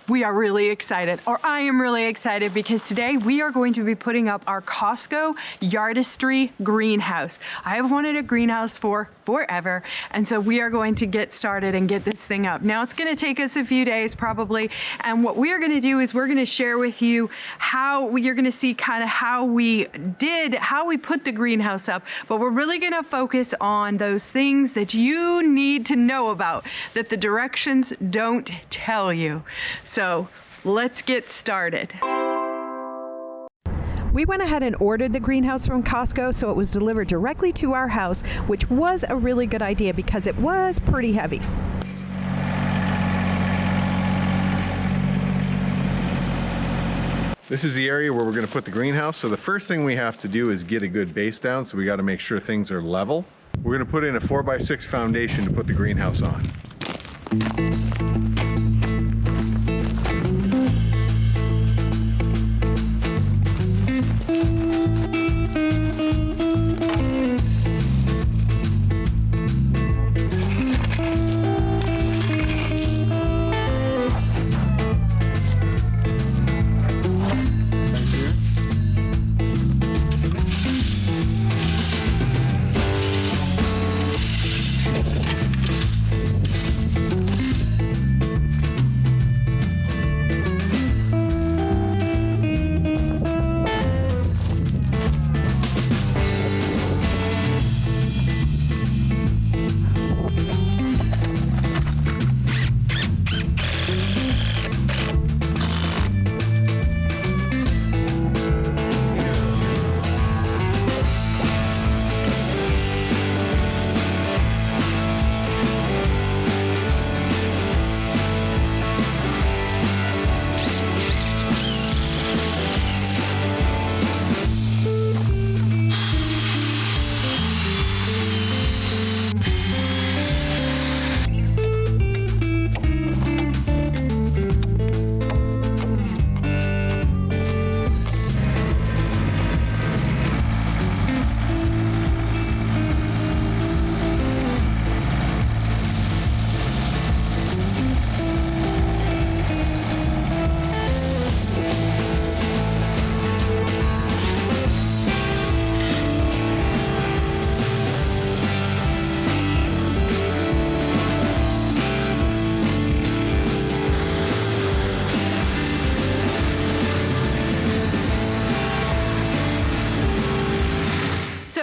We are really excited, or I am really excited, because today we are going to be putting up our Cosco Yardistry greenhouse. I have wanted a greenhouse for forever, and so we are going to get started and get this thing up. Now it's going to take us a few days probably, and what we are going to do is we're going to share with you how you're going to see kind of how we put the greenhouse up, but we're really going to focus on those things that you need to know about that the directions don't tell you. So let's get started. We went ahead and ordered the greenhouse from Costco, so it was delivered directly to our house, which was a really good idea because it was pretty heavy. This is the area where we're going to put the greenhouse. So the first thing we have to do is get a good base down, so we got to make sure things are level. We're going to put in a 4x6 foundation to put the greenhouse on.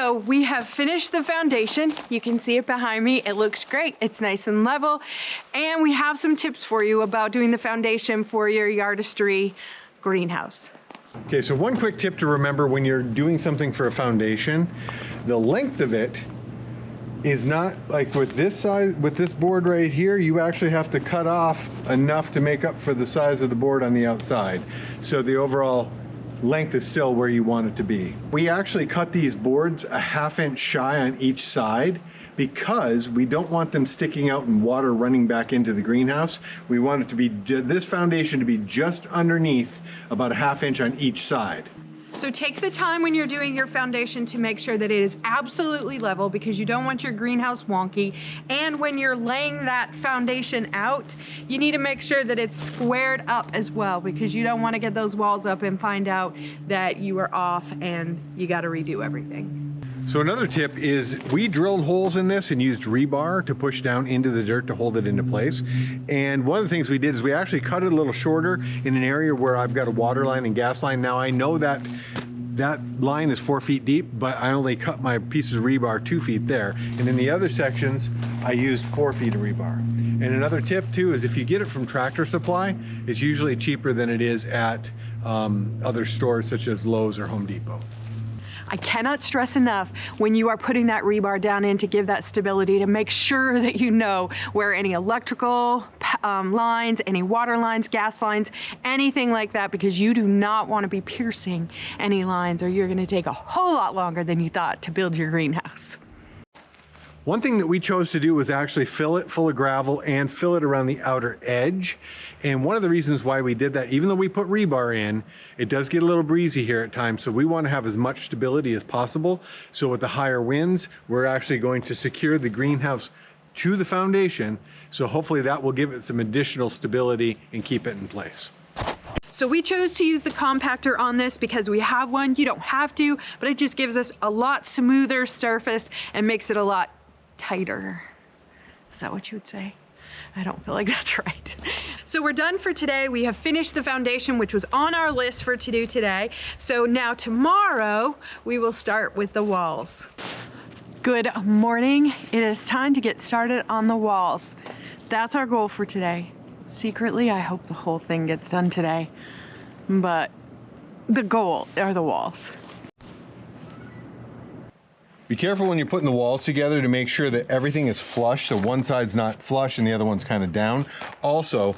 So we have finished the foundation. You can see it behind me. It looks great. It's nice and level. And we have some tips for you about doing the foundation for your Yardistry greenhouse. Okay, so one quick tip to remember when you're doing something for a foundation, the length of it is not like with this size, with this board right here, you actually have to cut off enough to make up for the size of the board on the outside. So the overall length is still where you want it to be. We actually cut these boards a ½ inch shy on each side because we don't want them sticking out and water running back into the greenhouse. We want it to be, this foundation to be just underneath about a ½ inch on each side. So take the time when you're doing your foundation to make sure that it is absolutely level, because you don't want your greenhouse wonky. And when you're laying that foundation out, you need to make sure that it's squared up as well, because you don't want to get those walls up and find out that you are off and you got to redo everything. So another tip is we drilled holes in this and used rebar to push down into the dirt to hold it into place. And one of the things we did is we actually cut it a little shorter in an area where I've got a water line and gas line. Now I know that that line is 4 feet deep, but I only cut my pieces of rebar 2 feet there. And in the other sections, I used 4 feet of rebar. And another tip too is if you get it from Tractor Supply, it's usually cheaper than it is at other stores such as Lowe's or Home Depot. I cannot stress enough when you are putting that rebar down in to give that stability, to make sure that you know where any electrical lines, any water lines, gas lines, anything like that, because you do not want to be piercing any lines, or you're going to take a whole lot longer than you thought to build your greenhouse. One thing that we chose to do was actually fill it full of gravel and fill it around the outer edge. And one of the reasons why we did that, even though we put rebar in, it does get a little breezy here at times. So we want to have as much stability as possible. So with the higher winds, we're actually going to secure the greenhouse to the foundation. So hopefully that will give it some additional stability and keep it in place. So we chose to use the compactor on this because we have one. You don't have to, but it just gives us a lot smoother surface and makes it a lot tighter. Is that what you would say? I don't feel like that's right. So we're done for today. We have finished the foundation, which was on our list for to do today. So now tomorrow we will start with the walls. Good morning. It is time to get started on the walls. That's our goal for today. Secretly, I hope the whole thing gets done today, but the goal are the walls. Be careful when you're putting the walls together to make sure that everything is flush, so one side's not flush and the other one's kind of down. Also,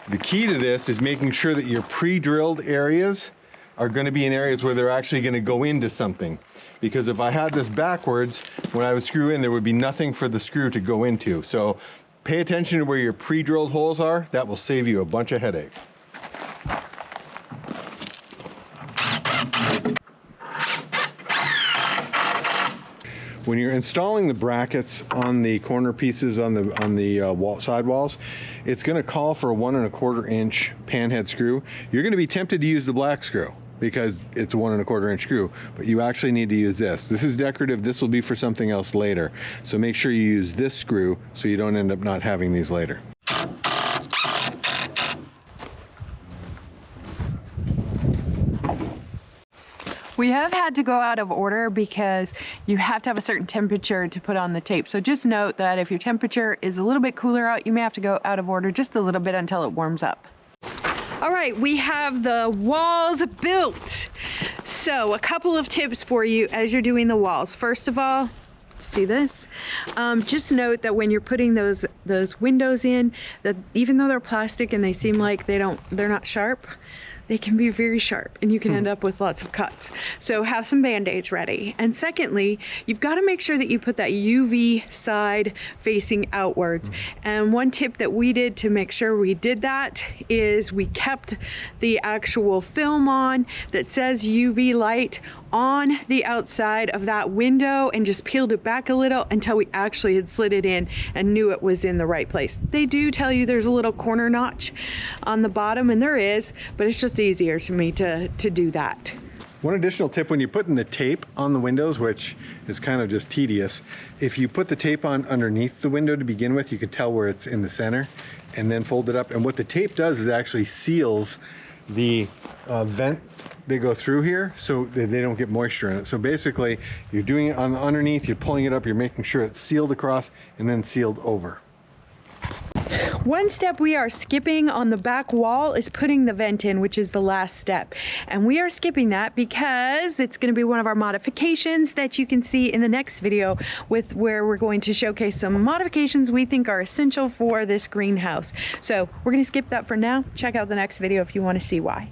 the key to this is making sure that your pre-drilled areas are going to be in areas where they're actually going to go into something. Because if I had this backwards, when I would screw in, there would be nothing for the screw to go into. So pay attention to where your pre-drilled holes are. That will save you a bunch of headache. When you're installing the brackets on the corner pieces on the side walls, it's going to call for a 1 1/4 inch panhead screw. You're going to be tempted to use the black screw because it's a 1 1/4 inch screw, but you actually need to use this. This is decorative. This will be for something else later. So make sure you use this screw so you don't end up not having these later. We have had to go out of order because you have to have a certain temperature to put on the tape. So just note that if your temperature is a little bit cooler out, you may have to go out of order just a little bit until it warms up. All right, we have the walls built. So a couple of tips for you as you're doing the walls. First of all, see this? Just note that when you're putting those windows in, that even though they're plastic and they seem like they're not sharp, they can be very sharp and you can end up with lots of cuts. So have some Band-Aids ready. And secondly, you've got to make sure that you put that UV side facing outwards. And one tip that we did to make sure we did that is we kept the actual film on that says UV light on the outside of that window and just peeled it back a little until we actually had slid it in and knew it was in the right place. They do tell you there's a little corner notch on the bottom, and there is, but it's just easier to me to do that. One additional tip when you're putting the tape on the windows, which is kind of just tedious, if you put the tape on underneath the window to begin with, you can tell where it's in the center and then fold it up. And what the tape does is actually seals the vent they go through here so that they don't get moisture in it. So basically you're doing it on the underneath, you're pulling it up, you're making sure it's sealed across and then sealed over. One step we are skipping on the back wall is putting the vent in, which is the last step. And we are skipping that because it's going to be one of our modifications that you can see in the next video, with where we're going to showcase some modifications we think are essential for this greenhouse. So we're going to skip that for now. Check out the next video if you want to see why.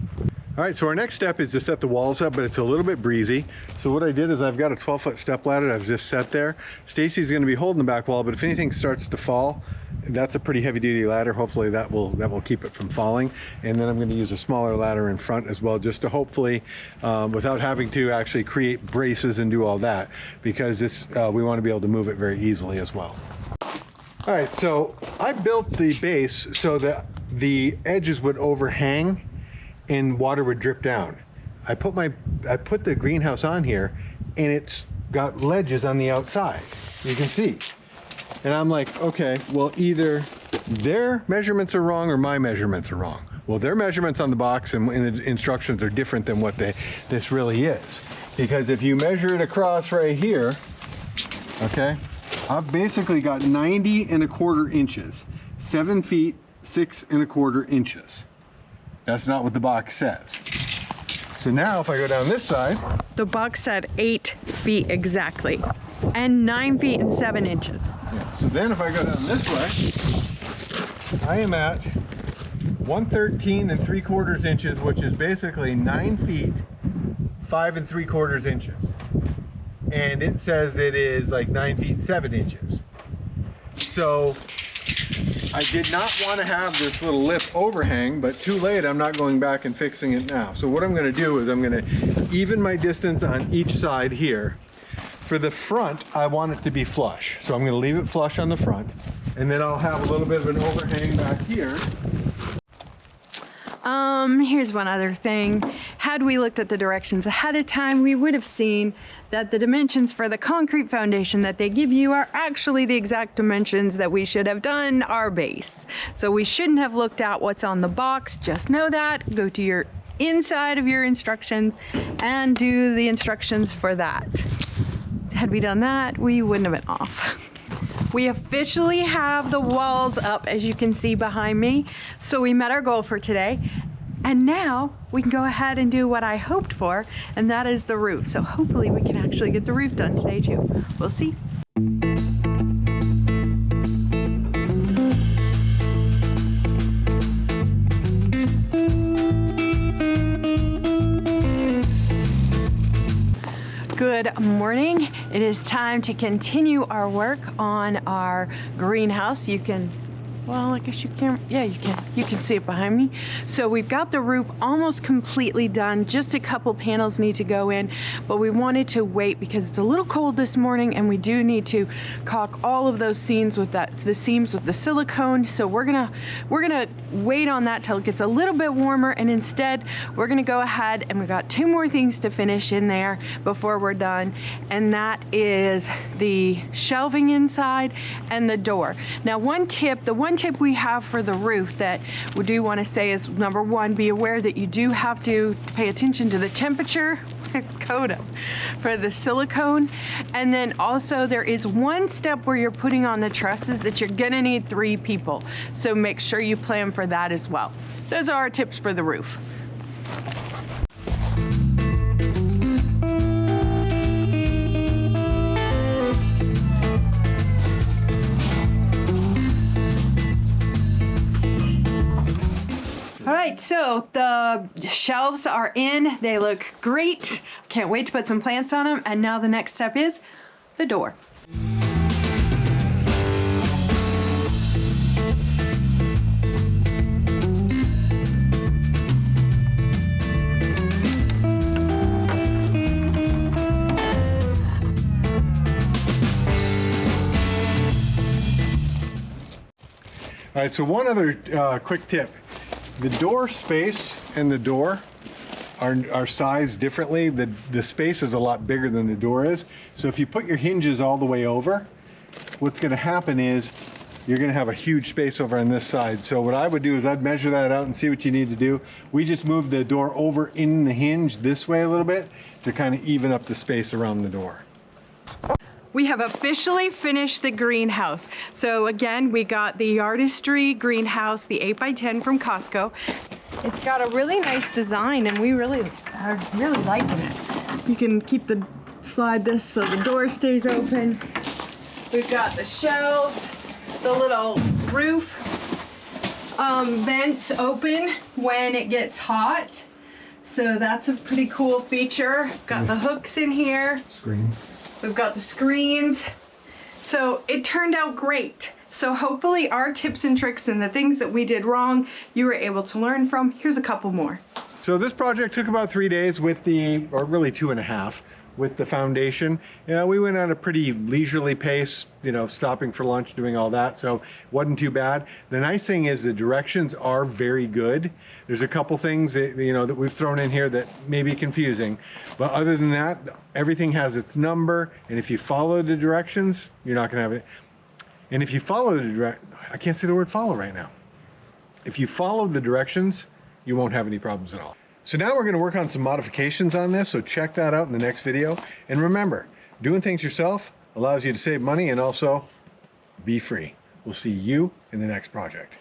All right, so our next step is to set the walls up, but it's a little bit breezy. So what I did is I've got a 12-foot step ladder that I've just set there. Stacy's going to be holding the back wall, but if anything starts to fall, that's a pretty heavy-duty ladder. Hopefully that will keep it from falling. And then I'm going to use a smaller ladder in front as well, just to hopefully, without having to actually create braces and do all that, because this we want to be able to move it very easily as well. All right, so I built the base so that the edges would overhang and water would drip down. I put the greenhouse on here and it's got ledges on the outside, you can see. And I'm like, okay, well, either their measurements are wrong or my measurements are wrong. Well, their measurements on the box and in the instructions are different than what this really is. Because if you measure it across right here, okay, I've basically got 90 1/4 inches, 7 feet, 6 1/4 inches. That's not what the box says. So now if I go down this side, The box said 8 feet exactly, and 9 feet and 7 inches. yeah, so then if I go down this way, I am at 113 3/4 inches, which is basically 9 feet, 5 3/4 inches. And it says it is like 9 feet, 7 inches. So I did not want to have this little lip overhang, but too late, I'm not going back and fixing it now. So what I'm going to do is I'm going to even my distance on each side here For the front, I want it to be flush. So I'm gonna leave it flush on the front, and then I'll have a little bit of an overhang back here. Here's one other thing. Had we looked at the directions ahead of time, we would have seen that the dimensions for the concrete foundation that they give you are actually the exact dimensions that we should have done our base. So we shouldn't have looked at what's on the box. Just know that. Go to your inside of your instructions and do the instructions for that. Had we done that, we wouldn't have been off. We officially have the walls up, as you can see behind me. So we met our goal for today. And now we can go ahead and do what I hoped for, and that is the roof. So hopefully we can actually get the roof done today too. We'll see. Good morning. It is time to continue our work on our greenhouse. You can, well, I guess you can, yeah, you can see it behind me. So we've got the roof almost completely done. Just a couple panels need to go in, but we wanted to wait because it's a little cold this morning and we do need to caulk all of those seams with the seams with the silicone. So we're gonna wait on that till it gets a little bit warmer, and instead we're gonna go ahead and we've got two more things to finish in there before we're done, and that is the shelving inside and the door. Now the one tip we have for the roof that we do want to say is, number one, be aware that you do have to pay attention to the temperature code for the silicone. And then also there is one step where you're putting on the trusses that you're gonna need 3 people. So make sure you plan for that as well. Those are our tips for the roof. All right, so the shelves are in. They look great. Can't wait to put some plants on them. And now the next step is the door. All right, so one other quick tip. The door space and the door are sized differently. The space is a lot bigger than the door is. So if you put your hinges all the way over, what's gonna happen is you're gonna have a huge space over on this side. So what I would do is I'd measure that out and see what you need to do. We just moved the door over in the hinge this way a little bit to kind of even up the space around the door. We have officially finished the greenhouse. So again, we got the Yardistry greenhouse, the 8x10 from Cosco. It's got a really nice design and we really are liking it. You can slide this so the door stays open. We've got the shelves, the little roof vents open when it gets hot. So that's a pretty cool feature. Got the hooks in here. Screens. We've got the screens. So it turned out great. So hopefully our tips and tricks and the things that we did wrong, you were able to learn from. Here's a couple more. So this project took about 3 days or really 2.5 with the foundation. Yeah, we went at a pretty leisurely pace, stopping for lunch, doing all that. So wasn't too bad. The nice thing is the directions are very good. There's a couple things that, that we've thrown in here that may be confusing, but other than that, everything has its number. And if you follow the directions, you're not gonna have it. And if you follow I can't say the word follow right now. If you follow the directions, you won't have any problems at all. So now we're gonna work on some modifications on this, so check that out in the next video. And remember, doing things yourself allows you to save money and also be free. We'll see you in the next project.